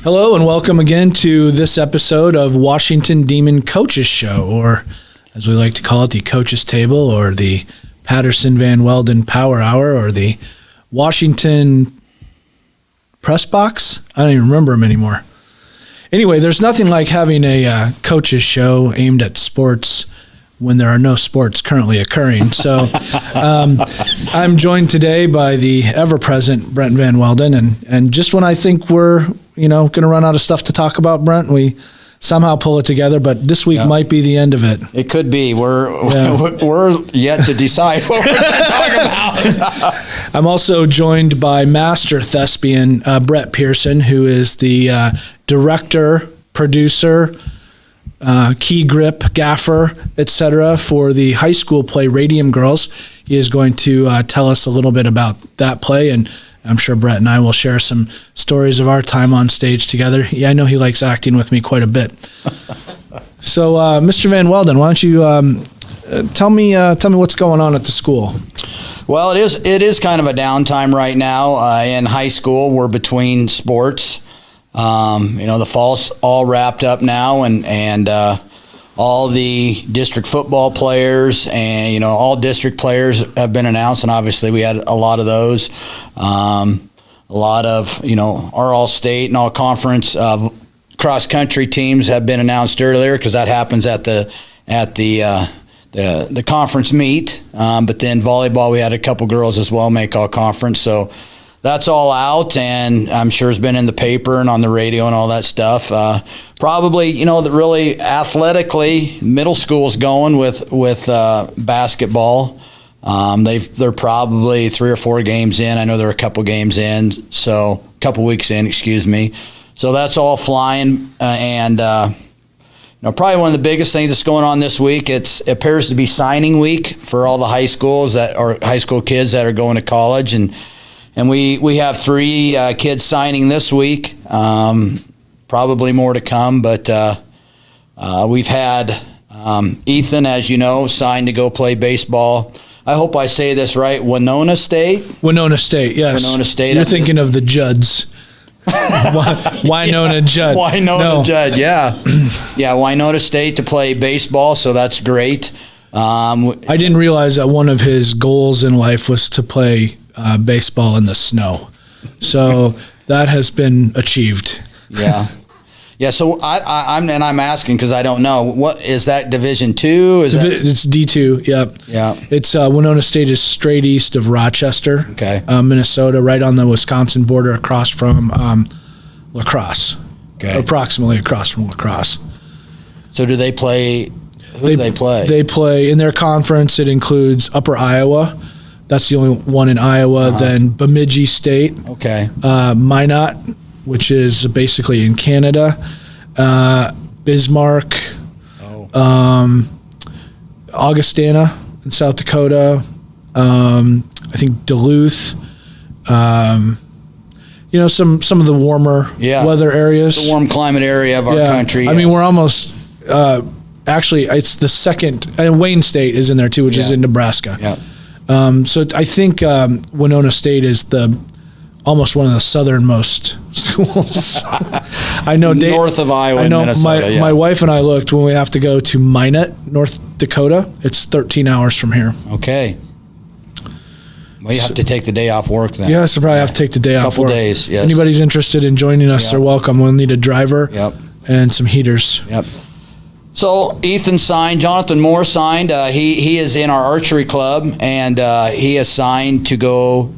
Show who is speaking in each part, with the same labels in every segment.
Speaker 1: Hello and welcome again to this episode of Washington Demon Coaches Show, or as we like to call it, the Coaches Table, or the Patterson Van Welden Power Hour, or the Washington Press Box. I don't even remember them anymore. Anyway, there's nothing like having a coaches show aimed at sports when there are no sports currently occurring. So I'm joined today by the ever-present Brent Van Welden, and just when I think we're going to run out of stuff to talk about, Brent, we somehow pull it together, but this week might be the end of it.
Speaker 2: It could be. We're yet to decide what we're going to talk about.
Speaker 1: I'm also joined by master thespian Brett Pierson, who is the director, producer, key grip, gaffer, etc. for the high school play Radium Girls. He is going to tell us a little bit about that play, and I'm sure Brett and I will share some stories of our time on stage together. Yeah, I know he likes acting with me quite a bit. So, Mr. Van Welden, why don't you tell me what's going on at the school?
Speaker 2: Well, it is kind of a downtime right now in high school. We're between sports. The fall's all wrapped up now, and all the district football players and all district players have been announced, and obviously we had a lot of those. A lot of our all state and all conference cross country teams have been announced earlier because that happens at the conference meet. But then volleyball, we had a couple girls as well make all conference, so that's all out, and I'm sure it's been in the paper and on the radio and all that stuff. Probably, really athletically, middle school's going with basketball. They're probably 3 or 4 games in. I know they're a couple games in, so a couple weeks in, excuse me. So that's all flying, and probably one of the biggest things that's going on this week. It appears to be signing week for all the high school kids that are going to college, and we have 3 kids signing this week, probably more to come, but we've had Ethan, as you know, signed to go play baseball. I hope I say this right, Winona State?
Speaker 1: Winona State, yes.
Speaker 2: Winona State.
Speaker 1: You're thinking of the Judds. Winona Judd.
Speaker 2: Winona Judd, yeah. Yeah, Winona State to play baseball, so that's great.
Speaker 1: I didn't realize that one of his goals in life was to play baseball in the snow. So that has been achieved.
Speaker 2: Yeah. Yeah, so I'm asking because I don't know. What is that, Division II?
Speaker 1: It's D2, yep.
Speaker 2: Yeah.
Speaker 1: It's Winona State is straight east of Rochester, Minnesota, right on the Wisconsin border across from La Crosse. Okay. Approximately across from La Crosse.
Speaker 2: So do they play? Who do they play?
Speaker 1: They play in their conference. It includes Upper Iowa. That's the only one in Iowa. Then Bemidji State.
Speaker 2: Okay.
Speaker 1: Minot, which is basically in Canada. Bismarck. Augustana in South Dakota. I think Duluth. Some of the warmer weather areas.
Speaker 2: The warm climate area of our country.
Speaker 1: I mean, we're almost actually, it's the second, and Wayne State is in there too, which is in Nebraska.
Speaker 2: Yeah.
Speaker 1: So I think Winona State is almost one of the southernmost schools. I know
Speaker 2: north of Iowa.
Speaker 1: I know
Speaker 2: Minnesota,
Speaker 1: my wife and I looked when we have to go to Minot, North Dakota. It's 13 hours from here.
Speaker 2: Okay. Well, you have to take the day off work then.
Speaker 1: Yeah, so probably have to take the day off work.
Speaker 2: Couple days, yes.
Speaker 1: Anybody's interested in joining us, they're welcome. We'll need a driver and some heaters.
Speaker 2: Yep. So Ethan signed, Jonathan Moore signed. He is in our archery club, and he is signed to go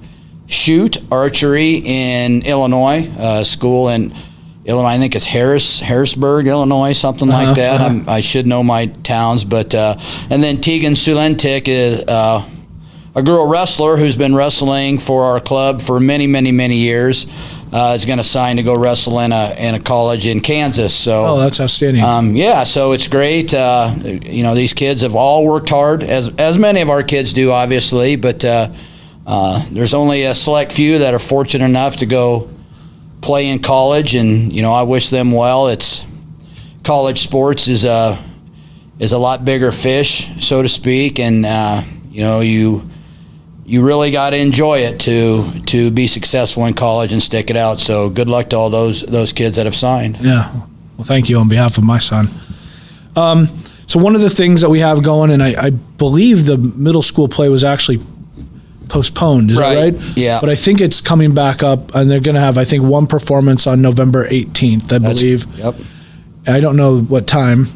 Speaker 2: shoot archery in Illinois, school in Illinois. I think it's Harrisburg, Illinois, something like that. I should know my towns, but and then Tegan Sulentic is a girl wrestler who's been wrestling for our club for many, many, many years. Is going to sign to go wrestle in a college in Kansas. So
Speaker 1: that's outstanding.
Speaker 2: So it's great. These kids have all worked hard, as many of our kids do, obviously. But there's only a select few that are fortunate enough to go play in college, and I wish them well. It's college sports is a lot bigger fish, so to speak, and you you really got to enjoy it to be successful in college and stick it out. So good luck to all those kids that have signed.
Speaker 1: Yeah. Well, thank you on behalf of my son. So one of the things that we have going, and I believe the middle school play was actually postponed. Is that right?
Speaker 2: Yeah.
Speaker 1: But I think it's coming back up, and they're going to have, I think, one performance on November 18th, I believe.
Speaker 2: Yep.
Speaker 1: I don't know what time.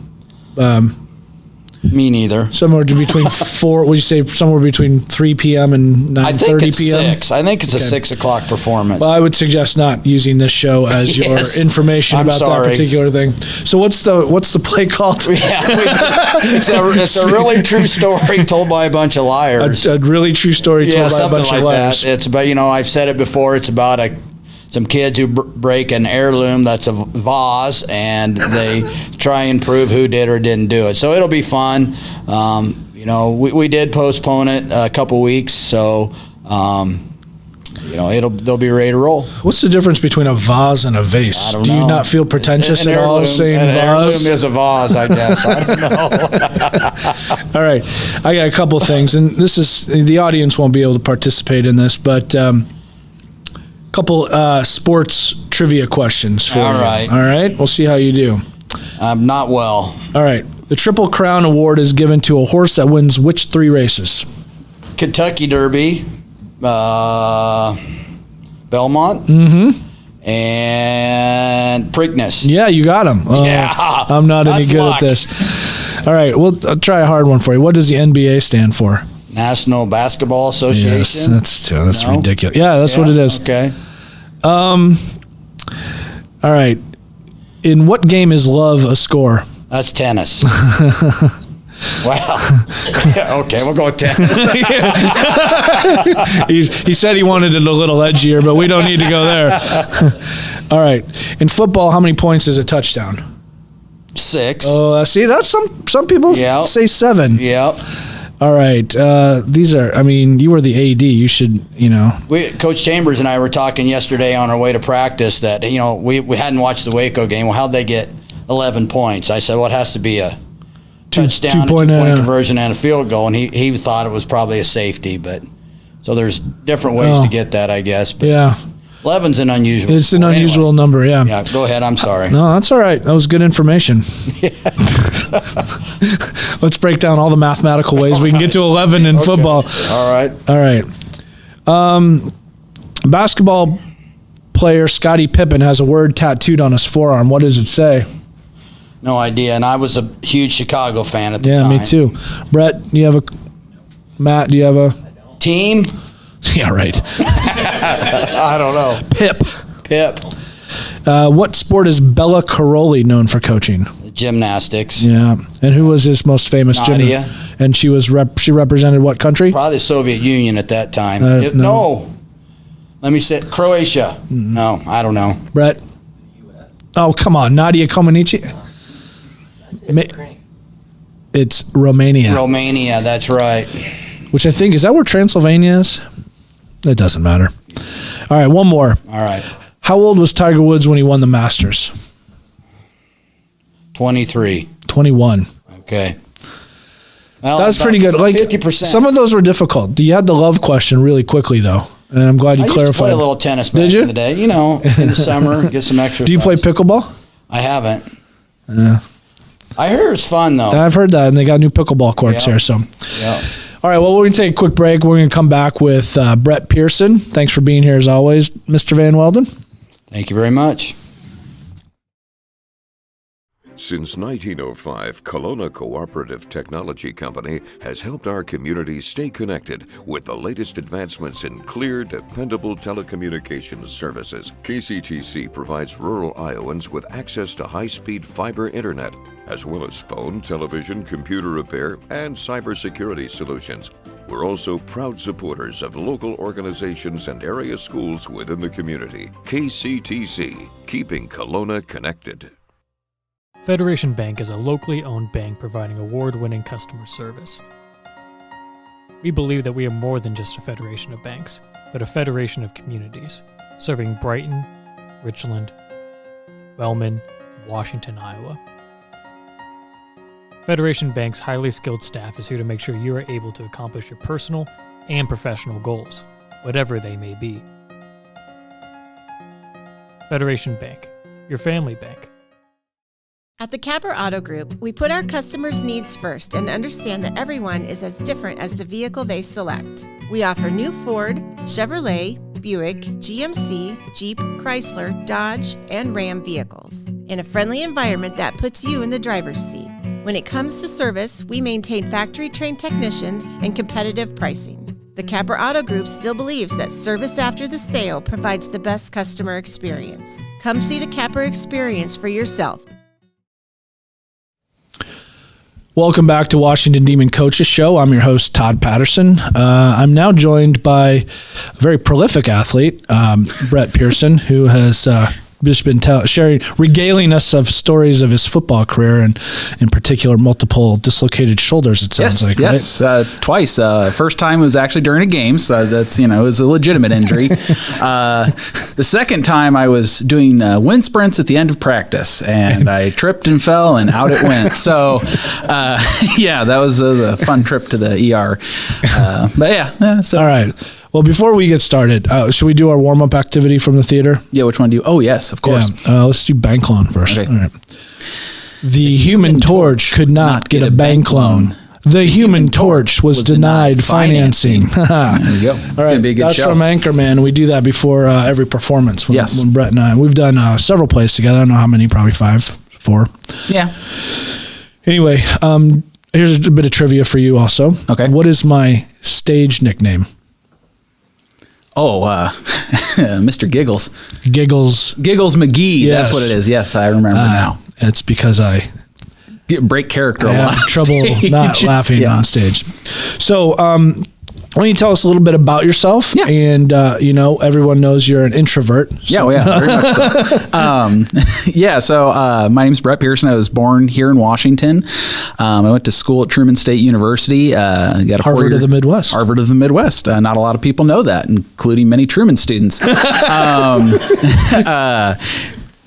Speaker 2: Me neither.
Speaker 1: Somewhere between 4, would you say somewhere between 3 p.m. and 9:30 p.m.?
Speaker 2: I think it's 6. I think it's a 6 o'clock performance.
Speaker 1: Well, I would suggest not using this show as your information about that particular thing. So what's the play called?
Speaker 2: It's a really true story told by a bunch of liars.
Speaker 1: A really true story told by a bunch of liars.
Speaker 2: That. It's about, I've said it before, it's about some kids who break an heirloom that's a vase, and they try and prove who did or didn't do it. So it'll be fun. We did postpone it a couple weeks, so they'll be ready to roll.
Speaker 1: What's the difference between a vase and a vase?
Speaker 2: I don't
Speaker 1: Do
Speaker 2: know.
Speaker 1: you not feel pretentious at all saying vase?
Speaker 2: An heirloom is a vase, I guess. I don't know.
Speaker 1: All right, I got a couple things, and this is the audience won't be able to participate in this, but. Couple sports trivia questions for you.
Speaker 2: All right.
Speaker 1: All right. We'll see how you do.
Speaker 2: Not well.
Speaker 1: All right. The Triple Crown Award is given to a horse that wins which 3 races?
Speaker 2: Kentucky Derby, Belmont, and Preakness.
Speaker 1: Yeah, you got them.
Speaker 2: Yeah.
Speaker 1: I'm not any good at this. All right. I'll try a hard one for you. What does the NBA stand for?
Speaker 2: National Basketball Association.
Speaker 1: Yes, that's ridiculous. Yeah, that's what it is.
Speaker 2: Okay.
Speaker 1: All right. In what game is love a score?
Speaker 2: That's tennis. Wow. Okay, we'll go with tennis.
Speaker 1: He said he wanted it a little edgier, but we don't need to go there. All right. In football, how many points is a touchdown?
Speaker 2: 6.
Speaker 1: Oh, see, that's some people say 7.
Speaker 2: Yep.
Speaker 1: All right. You were the AD. You should,
Speaker 2: Coach Chambers and I were talking yesterday on our way to practice that, we hadn't watched the Waco game. Well, how'd they get 11 points? I said, well, it has to be a touchdown, a 2-point conversion, and a field goal. And he thought it was probably a safety. But so there's different ways to get that, I guess. But
Speaker 1: yeah.
Speaker 2: 11's an unusual.
Speaker 1: It's an unusual number, yeah.
Speaker 2: Yeah, go ahead. I'm sorry.
Speaker 1: No, that's all right. That was good information. Let's break down all the mathematical ways we can get to 11 in football.
Speaker 2: All right.
Speaker 1: All right. Basketball player Scottie Pippen has a word tattooed on his forearm. What does it say?
Speaker 2: No idea. And I was a huge Chicago fan at the time.
Speaker 1: Yeah, me too. Brett, Matt, do you have a
Speaker 2: team?
Speaker 1: Yeah, right.
Speaker 2: I don't know. Pip.
Speaker 1: What sport is Bella Caroli known for coaching?
Speaker 2: Gymnastics.
Speaker 1: Yeah. And who was his most famous
Speaker 2: Nadia.
Speaker 1: And she represented what country?
Speaker 2: Probably the Soviet Union at that time.
Speaker 1: No.
Speaker 2: Let me say Croatia. Mm-hmm. No, I don't know.
Speaker 1: Brett? US. Oh, come on. Nadia Comaneci? It's Romania.
Speaker 2: Romania, that's right.
Speaker 1: Which I think, is that where Transylvania is? It doesn't matter. All right, one more.
Speaker 2: All right.
Speaker 1: How old was Tiger Woods when he won the Masters?
Speaker 2: 23.
Speaker 1: 21.
Speaker 2: Okay. Well,
Speaker 1: that's pretty good.
Speaker 2: 50%.
Speaker 1: Some of those were difficult. You had the love question really quickly, though, and I'm glad you clarified.
Speaker 2: I used to play a little tennis back in the day. In the summer, get some exercise.
Speaker 1: Do you play pickleball?
Speaker 2: I haven't.
Speaker 1: Yeah.
Speaker 2: I heard it's fun, though.
Speaker 1: I've heard that, and they got new pickleball courts here. So.
Speaker 2: Yeah.
Speaker 1: All right, well, we're going to take a quick break. We're going to come back with Brett Pierson. Thanks for being here, as always, Mr. Van Welden.
Speaker 2: Thank you very much.
Speaker 3: Since 1905, Kelowna Cooperative Technology Company has helped our community stay connected with the latest advancements in clear, dependable telecommunications services. KCTC provides rural Iowans with access to high-speed fiber internet, as well as phone, television, computer repair, and cybersecurity solutions. We're also proud supporters of local organizations and area schools within the community. KCTC, keeping Kelowna connected.
Speaker 4: Federation Bank is a locally owned bank providing award-winning customer service. We believe that we are more than just a federation of banks, but a federation of communities, serving Brighton, Richland, Wellman, and Washington, Iowa. Federation Bank's highly skilled staff is here to make sure you are able to accomplish your personal and professional goals, whatever they may be. Federation Bank, your family bank.
Speaker 5: At the Capper Auto Group, we put our customers' needs first and understand that everyone is as different as the vehicle they select. We offer new Ford, Chevrolet, Buick, GMC, Jeep, Chrysler, Dodge, and Ram vehicles in a friendly environment that puts you in the driver's seat. When it comes to service, we maintain factory-trained technicians and competitive pricing. The Capper Auto Group still believes that service after the sale provides the best customer experience. Come see the Capper experience for yourself.
Speaker 1: Welcome back to Washington Demon Coaches Show. I'm your host, Todd Patterson. I'm now joined by a very prolific athlete, Brett Pierson, who has just been regaling us of stories of his football career, and in particular, multiple dislocated shoulders, it sounds like,
Speaker 6: yes,
Speaker 1: right?
Speaker 6: Twice. First time was actually during a game, so that's, it was a legitimate injury. The second time I was doing wind sprints at the end of practice, and I tripped and fell, and out it went. So, that was a fun trip to the ER. So.
Speaker 1: All right. Well, before we get started, should we do our warm-up activity from the theater?
Speaker 6: Yeah, which one do you? Oh, yes, of course.
Speaker 1: Yeah, let's do bank loan first.
Speaker 6: Okay.
Speaker 1: All right. The Human Torch could not get a bank loan. The Human Torch was denied financing.
Speaker 6: There you go.
Speaker 1: All right,
Speaker 6: be a good
Speaker 1: that's
Speaker 6: show.
Speaker 1: from Anchorman. We do that before every performance.
Speaker 6: Yes.
Speaker 1: When Brett and I, we've done several plays together. I don't know how many, probably 5, 4.
Speaker 6: Yeah.
Speaker 1: Anyway, here's a bit of trivia for you also.
Speaker 6: Okay.
Speaker 1: What is my stage nickname?
Speaker 6: Oh, Mr. Giggles.
Speaker 1: Giggles.
Speaker 6: Giggles McGee.
Speaker 1: Yes.
Speaker 6: That's what it is. Yes, I remember now.
Speaker 1: It's because I
Speaker 6: Break character a
Speaker 1: have
Speaker 6: lot.
Speaker 1: trouble not laughing on stage. So, why don't you tell us a little bit about yourself?
Speaker 6: Yeah.
Speaker 1: And, everyone knows you're an introvert. So.
Speaker 6: Yeah, very much so. So my name's Brett Pierson. I was born here in Washington. I went to school at Truman State University. Got a
Speaker 1: Harvard of the Midwest.
Speaker 6: Harvard of the Midwest. Not a lot of people know that, including many Truman students.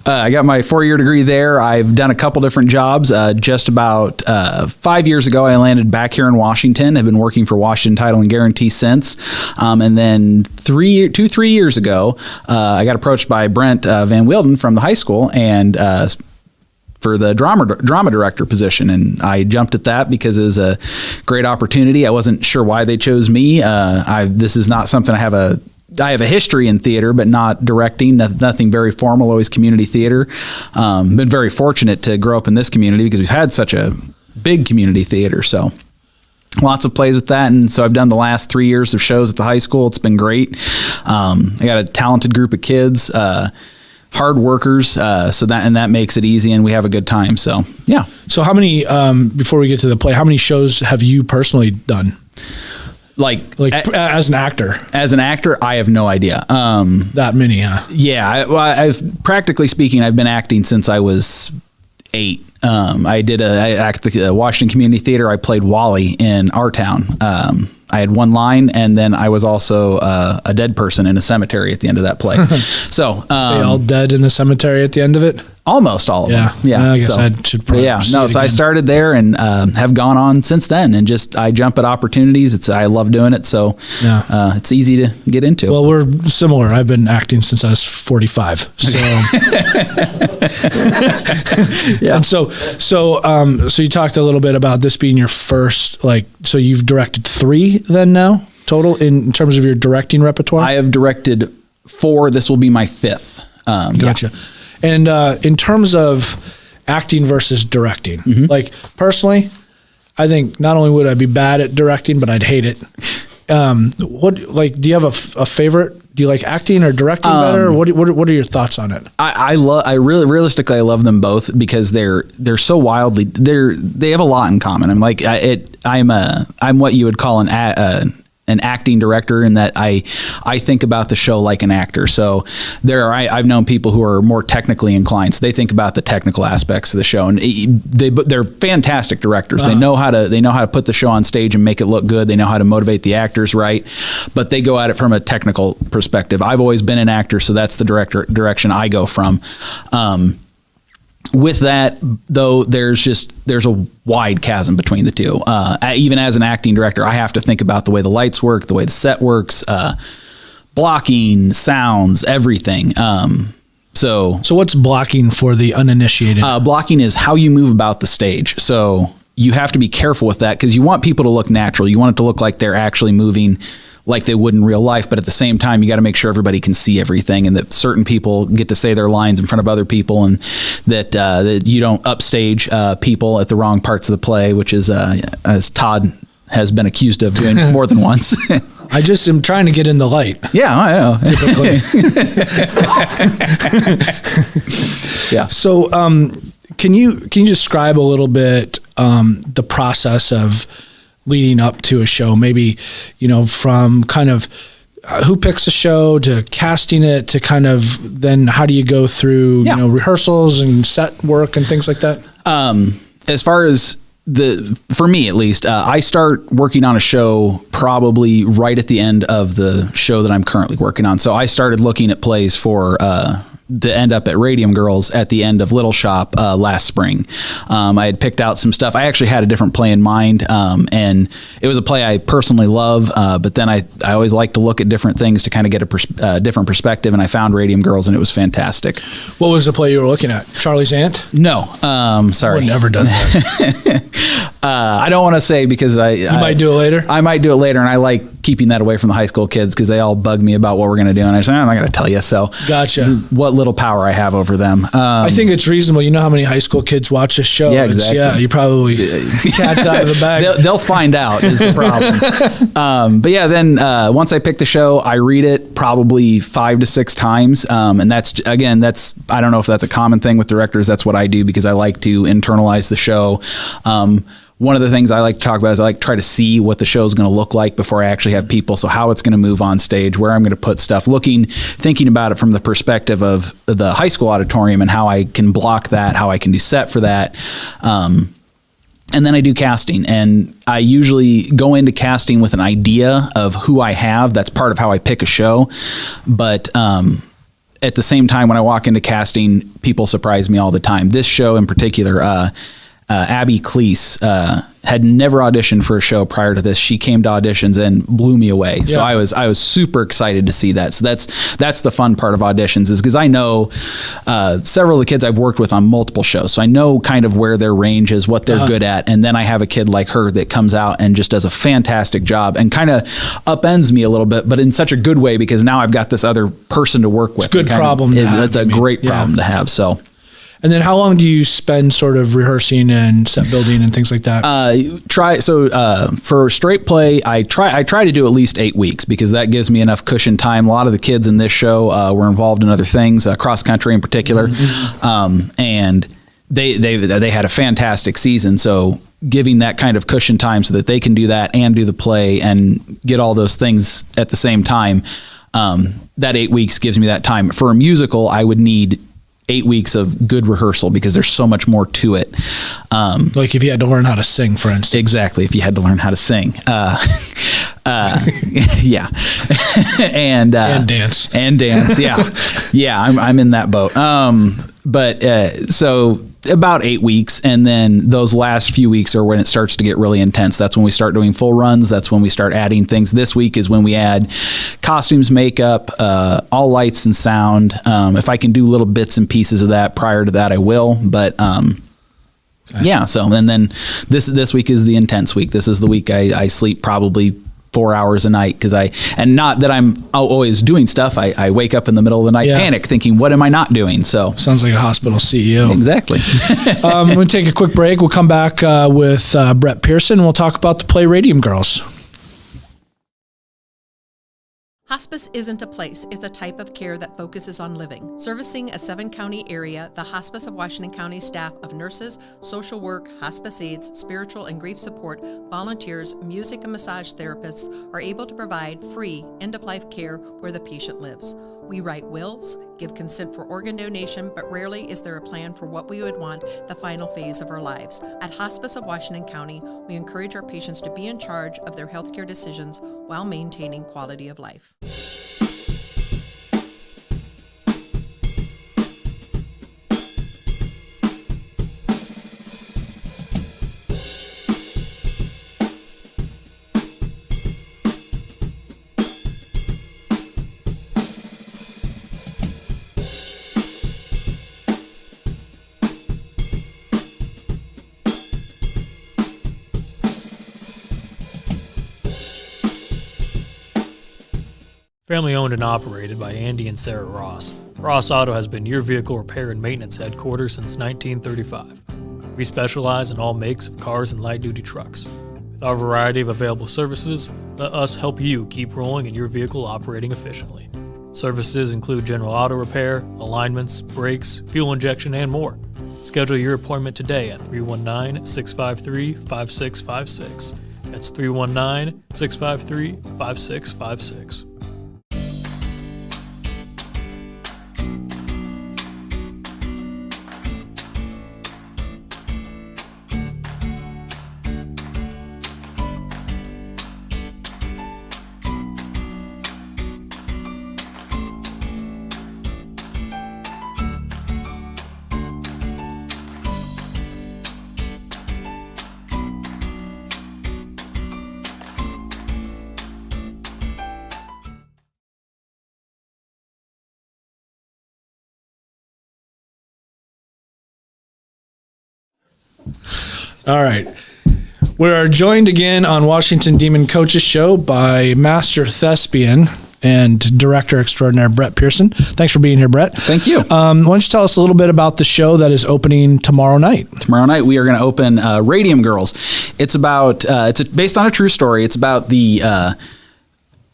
Speaker 6: I got my 4-year degree there. I've done a couple different jobs. Just about 5 years ago, I landed back here in Washington. I've been working for Washington Title and Guarantee since. And then 3 years ago, I got approached by Brent Van Wilden from the high school and for the drama director position, and I jumped at that because it was a great opportunity. I wasn't sure why they chose me. This is not something I have a history in theater, but not directing, nothing very formal, always community theater. Been very fortunate to grow up in this community because we've had such a big community theater. So lots of plays with that. And so I've done the last 3 years of shows at the high school. It's been great. I got a talented group of kids, hard workers. So that makes it easy, and we have a good time. So, yeah.
Speaker 1: So how many, before we get to the play, how many shows have you personally done? As an actor?
Speaker 6: As an actor, I have no idea.
Speaker 1: That many, huh?
Speaker 6: Yeah. I've practically speaking, I've been acting since I was 8. I act at the Washington Community Theater. I played Wally in our town. I had one line, and then I was also a dead person in a cemetery at the end of that play. So
Speaker 1: they all dead in the cemetery at the end of it?
Speaker 6: Almost all of them.
Speaker 1: Yeah. I guess I should probably
Speaker 6: So I started there and have gone on since then, and I jump at opportunities. I love doing it, so it's easy to get into.
Speaker 1: Well, we're similar. I've been acting since I was 45. So
Speaker 6: yeah.
Speaker 1: And so you talked a little bit about this being your first, so you've directed 3 then now total in terms of your directing repertoire?
Speaker 6: I have directed 4. This will be my 5th.
Speaker 1: Gotcha. Yeah. And in terms of acting versus directing, personally, I think not only would I be bad at directing, but I'd hate it. Do you have a favorite? Do you like acting or directing better? What are your thoughts on it?
Speaker 6: I realistically, I love them both because they're so wildly, they have a lot in common. I'm what you would call an acting director in that I think about the show like an actor. So I've known people who are more technically inclined, so they think about the technical aspects of the show, and they're fantastic directors. They know how to put the show on stage and make it look good. They know how to motivate the actors right, but they go at it from a technical perspective. I've always been an actor, so that's the direction I go from. With that, though, there's a wide chasm between the two. Even as an acting director, I have to think about the way the lights work, the way the set works, blocking, sounds, everything. So
Speaker 1: what's blocking for the uninitiated?
Speaker 6: Blocking is how you move about the stage. So you have to be careful with that because you want people to look natural. You want it to look like they're actually moving like they would in real life. But at the same time, you got to make sure everybody can see everything and that certain people get to say their lines in front of other people and that you don't upstage people at the wrong parts of the play, which is, as Todd has been accused of doing more than once.
Speaker 1: I just am trying to get in the light.
Speaker 6: Yeah, I know. Yeah.
Speaker 1: So, can you describe a little bit the process of leading up to a show? Maybe, from kind of who picks a show to casting it to kind of then how do you go through rehearsals and set work and things like that?
Speaker 6: As far as for me at least, I start working on a show probably right at the end of the show that I'm currently working on. So I started looking at plays for to end up at Radium Girls at the end of Little Shop last spring. I had picked out some stuff. I actually had a different play in mind, and it was a play I personally love, but then I always like to look at different things to kind of get a different perspective, and I found Radium Girls, and it was fantastic.
Speaker 1: What was the play you were looking at? Charlie's Aunt?
Speaker 6: No, sorry.
Speaker 1: One never does that.
Speaker 6: I don't want to say because
Speaker 1: you might do it later?
Speaker 6: I might do it later, and I like keeping that away from the high school kids because they all bug me about what we're going to do, and I say, I'm not going to tell you, so
Speaker 1: gotcha.
Speaker 6: What little power I have over them.
Speaker 1: I think it's reasonable. You know how many high school kids watch this show?
Speaker 6: Yeah, exactly.
Speaker 1: You probably catch out of the bag.
Speaker 6: They'll find out is the problem. But yeah, then once I pick the show, I read it probably 5 to 6 times. And that's I don't know if that's a common thing with directors. That's what I do because I like to internalize the show. One of the things I like to talk about is I like to try to see what the show is going to look like before I actually have people. So how it's going to move on stage, where I'm going to put stuff, thinking about it from the perspective of the high school auditorium and how I can block that, how I can do set for that. And then I do casting, and I usually go into casting with an idea of who I have. That's part of how I pick a show. But, at the same time, when I walk into casting, people surprise me all the time. This show in particular, Abby Cleese had never auditioned for a show prior to this. She came to auditions and blew me away. Yeah. So I was super excited to see that. So that's the fun part of auditions is because I know several of the kids I've worked with on multiple shows. So I know kind of where their range is, what they're good at. And then I have a kid like her that comes out and just does a fantastic job and kind of upends me a little bit, but in such a good way because now I've got this other person to work with.
Speaker 1: It's a good problem to have.
Speaker 6: It's a great problem to have. So.
Speaker 1: And then how long do you spend sort of rehearsing and set building and things like that?
Speaker 6: For straight play, I try to do at least 8 weeks because that gives me enough cushion time. A lot of the kids in this show were involved in other things, cross country in particular, and they had a fantastic season. So giving that kind of cushion time so that they can do that and do the play and get all those things at the same time, that 8 weeks gives me that time. For a musical, I would need 8 weeks of good rehearsal because there's so much more to it.
Speaker 1: Like if you had to learn how to sing, for instance.
Speaker 6: Exactly. If you had to learn how to sing. Yeah. and
Speaker 1: dance.
Speaker 6: And dance. Yeah. Yeah. I'm in that boat. So about 8 weeks. And then those last few weeks are when it starts to get really intense. That's when we start doing full runs. That's when we start adding things. This week is when we add costumes, makeup, all lights and sound. If I can do little bits and pieces of that prior to that, I will. But, yeah. So, and then this week is the intense week. This is the week I sleep probably 4 hours a night and not that I'm always doing stuff. I wake up in the middle of the night, panic, thinking, what am I not doing? So
Speaker 1: sounds like a hospital CEO.
Speaker 6: Exactly.
Speaker 1: We're going to take a quick break. We'll come back with Brett Pierson. We'll talk about the play Radium Girls.
Speaker 7: Hospice isn't a place, it's a type of care that focuses on living. Servicing a 7-county area, the Hospice of Washington County staff of nurses, social work, hospice aides, spiritual and grief support, volunteers, music and massage therapists are able to provide free end-of-life care where the patient lives. We write wills, give consent for organ donation, but rarely is there a plan for what we would want the final phase of our lives. At Hospice of Washington County, we encourage our patients to be in charge of their healthcare decisions while maintaining quality of life.
Speaker 4: Family owned and operated by Andy and Sarah Ross, Ross Auto has been your vehicle repair and maintenance headquarters since 1935. We specialize in all makes of cars and light-duty trucks. With our variety of available services, let us help you keep rolling and your vehicle operating efficiently. Services include general auto repair, alignments, brakes, fuel injection, and more. Schedule your appointment today at 319-653-5656. That's 319-653-5656.
Speaker 1: All right. We are joined again on Washington Demon Coaches Show by Master Thespian and Director Extraordinaire Brett Pierson. Thanks for being here, Brett.
Speaker 6: Thank you.
Speaker 1: Why don't you tell us a little bit about the show that is opening tomorrow night?
Speaker 6: Tomorrow night we are going to open Radium Girls. It's about it's based on a true story. It's about the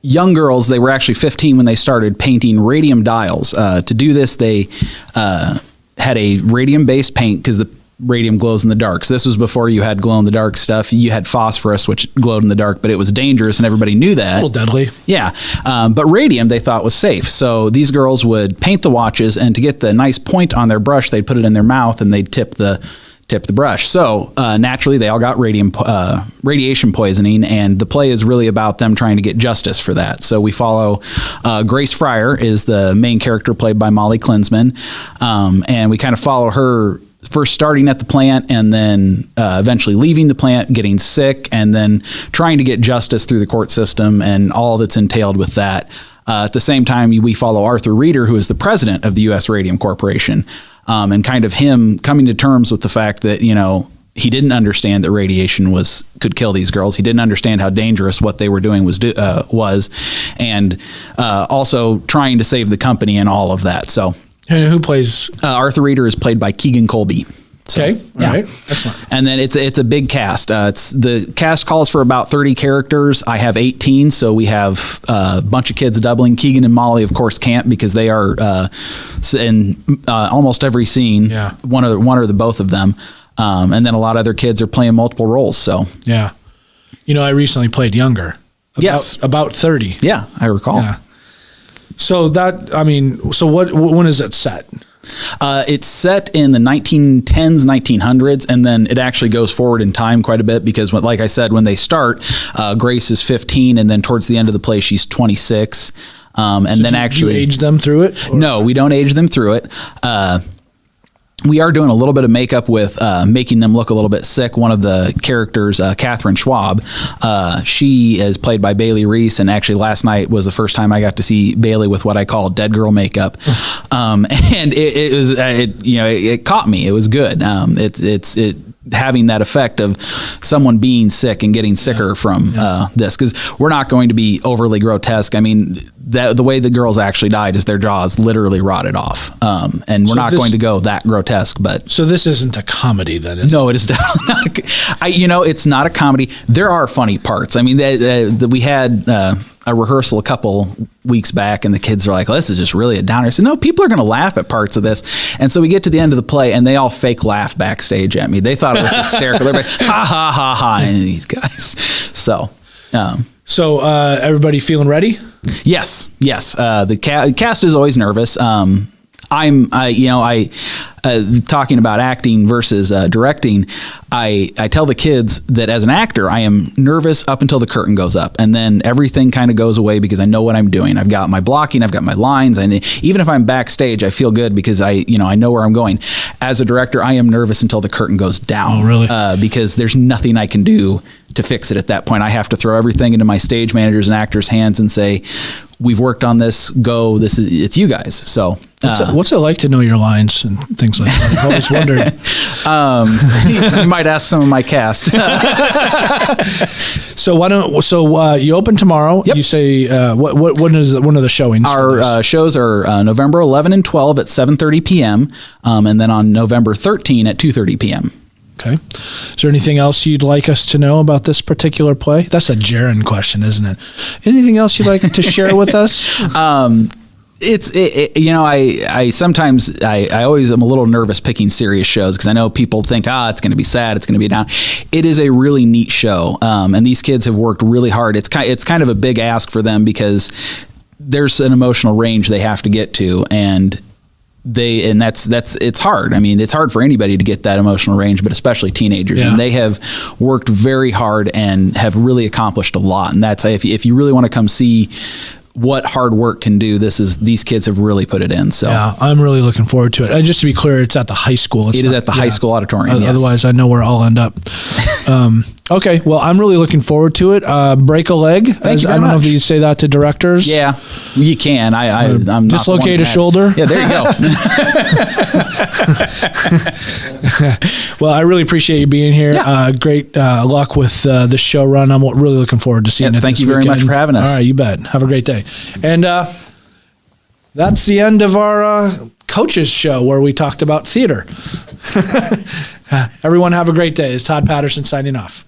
Speaker 6: young girls. They were actually 15 when they started painting radium dials. To do this, they had a radium-based paint because the radium glows in the dark. So this was before you had glow-in-the-dark stuff. You had phosphorus, which glowed in the dark, but it was dangerous, and everybody knew that.
Speaker 1: A little deadly.
Speaker 6: Yeah. But radium they thought was safe. So these girls would paint the watches, and to get the nice point on their brush, they'd put it in their mouth, and they'd tip the brush. So naturally, they all got radiation poisoning, and the play is really about them trying to get justice for that. So we follow Grace Fryer is the main character, played by Molly Klinsman, and we kind of follow her first starting at the plant and then eventually leaving the plant, getting sick, and then trying to get justice through the court system and all that's entailed with that. At the same time, we follow Arthur Reeder, who is the president of the U.S. Radium Corporation, and kind of him coming to terms with the fact that, you know, he didn't understand that radiation could kill these girls. He didn't understand how dangerous what they were doing was, and also trying to save the company and all of that. So.
Speaker 1: And who plays?
Speaker 6: Arthur Reeder is played by Keegan Colby. So,
Speaker 1: okay, all
Speaker 6: yeah.
Speaker 1: right, excellent.
Speaker 6: And then it's a big cast. The cast calls for about 30 characters. I have 18, so we have a bunch of kids doubling. Keegan and Molly, of course, can't because they are in almost every scene.
Speaker 1: Yeah.
Speaker 6: One or the both of them, and then a lot of other kids are playing multiple roles. So
Speaker 1: yeah, you know, I recently played younger. About 30.
Speaker 6: Yeah, I recall.
Speaker 1: Yeah. So when is it set?
Speaker 6: It's set in the 1910s, 1900s, and then it actually goes forward in time quite a bit because, like I said, when they start, Grace is 15, and then towards the end of the play, she's 26. And so then
Speaker 1: do you age them through it? Or?
Speaker 6: No, we don't age them through it. We are doing a little bit of makeup with making them look a little bit sick. One of the characters, Catherine Schwab, she is played by Bailey Reese, and actually last night was the first time I got to see Bailey with what I call dead girl makeup, and it caught me. It was good. It having that effect of someone being sick and getting sicker from this, because we're not going to be overly grotesque. I mean, the way the girls actually died is their jaws literally rotted off, and we're not going to go that grotesque. But
Speaker 1: so this isn't a comedy, then?
Speaker 6: No, it is definitely not. It's not a comedy. There are funny parts. I mean, we had a rehearsal a couple weeks back, and the kids are like, "This is just really a downer." I said, "No, people are going to laugh at parts of this." And so we get to the end of the play, and they all fake laugh backstage at me. They thought it was hysterical. They're like, "Ha ha ha ha!" And these guys. So
Speaker 1: everybody feeling ready?
Speaker 6: Yes. The cast is always nervous. Talking about acting versus directing, I tell the kids that as an actor, I am nervous up until the curtain goes up, and then everything kind of goes away because I know what I'm doing. I've got my blocking, I've got my lines, and even if I'm backstage, I feel good because I know where I'm going. As a director, I am nervous until the curtain goes down.
Speaker 1: Oh, really?
Speaker 6: Because there's nothing I can do to fix it at that point. I have to throw everything into my stage managers and actors' hands and say, "We've worked on this. Go. It's you guys." So
Speaker 1: What's it like to know your lines and things like that? I've always wondered.
Speaker 6: You might ask some of my cast.
Speaker 1: So you open tomorrow. Yep. You say when are the showings?
Speaker 6: Our shows are November 11 and 12 at 7:30 p.m. And then on November 13 at 2:30 p.m.
Speaker 1: Okay. Is there anything else you'd like us to know about this particular play? That's a Jaron question, isn't it? Anything else you'd like to share with us?
Speaker 6: I sometimes always am a little nervous picking serious shows because I know people think, it's going to be sad, it's going to be down. It is a really neat show, and these kids have worked really hard. It's kind of a big ask for them because there's an emotional range they have to get to, and it's hard. I mean, it's hard for anybody to get that emotional range, but especially teenagers. Yeah. And they have worked very hard and have really accomplished a lot. And that's if you really want to come see what hard work can do, these kids have really put it in. So
Speaker 1: yeah, I'm really looking forward to it. And just to be clear, it's at the high school.
Speaker 6: It is at the high school auditorium. Yes.
Speaker 1: Otherwise, I know where I'll end up. Okay, well, I'm really looking forward to it. Break a leg.
Speaker 6: Thank you very
Speaker 1: I don't
Speaker 6: much.
Speaker 1: know if you say that to directors.
Speaker 6: Yeah, you can. I'm
Speaker 1: dislocate a shoulder.
Speaker 6: Yeah, there you go.
Speaker 1: Well, I really appreciate you being here. Yeah. Great luck with the show run. I'm really looking forward to seeing it.
Speaker 6: Thank you very much for having us.
Speaker 1: All right, you bet. Have a great day. And that's the end of our coaches show where we talked about theater. Everyone have a great day. It's Todd Patterson signing off.